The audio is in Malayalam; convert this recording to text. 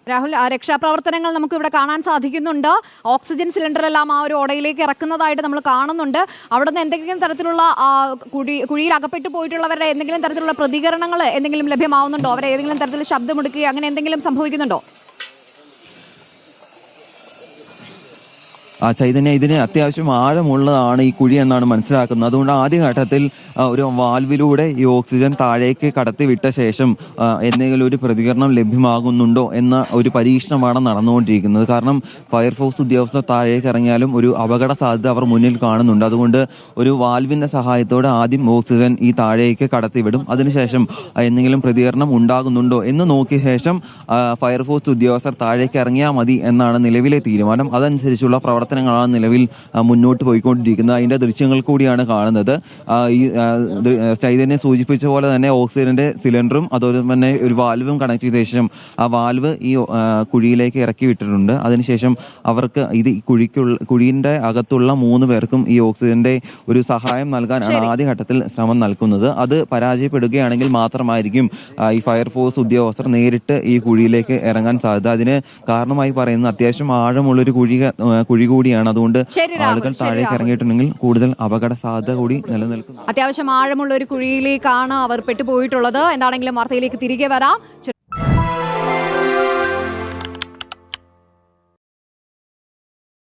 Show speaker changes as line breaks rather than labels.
രാഹുൽ, രക്ഷാപ്രവർത്തനങ്ങൾ നമുക്ക് ഇവിടെ കാണാൻ സാധിക്കുന്നുണ്ട്. ഓക്സിജൻ സിലിണ്ടറെല്ലാം ആ ഒരു ഓടയിലേക്ക് ഇറക്കുന്നതായിട്ട് നമ്മൾ കാണുന്നുണ്ട്. അവിടെ നിന്ന് എന്തെങ്കിലും തരത്തിലുള്ള കുഴിയിൽ അകപ്പെട്ടു പോയിട്ടുള്ളവരുടെ എന്തെങ്കിലും തരത്തിലുള്ള പ്രതികരണങ്ങൾ എന്തെങ്കിലും ലഭ്യമാവുന്നുണ്ടോ? അവരെ ഏതെങ്കിലും തരത്തിൽ ശബ്ദമെടുക്കുകയോ അങ്ങനെ എന്തെങ്കിലും സംഭവിക്കുന്നുണ്ടോ?
ചൈതന്യ, ഇതിന് അത്യാവശ്യം ആഴമുള്ളതാണ് ഈ കുഴി എന്നാണ് മനസ്സിലാക്കുന്നത്. അതുകൊണ്ട് ആദ്യഘട്ടത്തിൽ ഒരു വാൽവിലൂടെ ഈ ഓക്സിജൻ താഴേക്ക് കടത്തിവിട്ട ശേഷം എന്തെങ്കിലും ഒരു പ്രതികരണം ലഭ്യമാകുന്നുണ്ടോ എന്ന ഒരു പരീക്ഷണമാണ് നടന്നുകൊണ്ടിരിക്കുന്നത്. കാരണം ഫയർഫോഴ്സ് ഉദ്യോഗസ്ഥർ താഴേക്ക് ഇറങ്ങിയാലും ഒരു അപകട സാധ്യത അവർ മുന്നിൽ കാണുന്നുണ്ട്. അതുകൊണ്ട് ഒരു വാൽവിന്റെ സഹായത്തോടെ ആദ്യം ഓക്സിജൻ ഈ താഴേക്ക് കടത്തിവിടും. അതിനുശേഷം എന്തെങ്കിലും പ്രതികരണം ഉണ്ടാകുന്നുണ്ടോ എന്ന് നോക്കിയ ശേഷം ഫയർഫോഴ്സ് ഉദ്യോഗസ്ഥർ താഴേക്ക് ഇറങ്ങിയാൽ മതി എന്നാണ് നിലവിലെ തീരുമാനം. അതനുസരിച്ചുള്ള പ്രവർത്തനങ്ങളാണ് നിലവിൽ മുന്നോട്ട് പോയിക്കൊണ്ടിരിക്കുന്നത്. അതിന്റെ ദൃശ്യങ്ങൾ കൂടിയാണ് കാണുന്നത്. ഈ ചൈതന്യം സൂചിപ്പിച്ച പോലെ തന്നെ ഓക്സിജന്റെ സിലിണ്ടറും അതുപോലെ തന്നെ ഒരു വാൽവും കണക്ട് ചെയ്ത ശേഷം ആ വാൽവ് ഈ കുഴിയിലേക്ക് ഇറക്കി വിട്ടിട്ടുണ്ട്. അതിനുശേഷം അവർക്ക് ഇത് കുഴിന്റെ അകത്തുള്ള 3 പേർക്കും ഈ ഓക്സിജന്റെ ഒരു സഹായം നൽകാനാണ് ആദ്യഘട്ടത്തിൽ ശ്രമം നൽകുന്നത്. അത് പരാജയപ്പെടുകയാണെങ്കിൽ മാത്രമായിരിക്കും ഈ ഫയർഫോഴ്സ് ഉദ്യോഗസ്ഥർ നേരിട്ട് ഈ കുഴിയിലേക്ക് ഇറങ്ങാൻ സാധ്യത. അതിന് കാരണമായി പറയുന്നത് അത്യാവശ്യം ആഴമുള്ളൊരു കുഴി കൂടിയാണ്. അതുകൊണ്ട് ആളുകൾ താഴേക്ക് ഇറങ്ങിയിട്ടുണ്ടെങ്കിൽ കൂടുതൽ അപകട സാധ്യത കൂടി നിലനിൽക്കും.
അത്യാവശ്യം ആഴമുള്ള ഒരു കുഴിയിലേക്കാണ് അവർ പെട്ടുപോയിട്ടുള്ളത്. എന്താണെങ്കിലും വാർത്തയിലേക്ക് തിരികെ വരാം.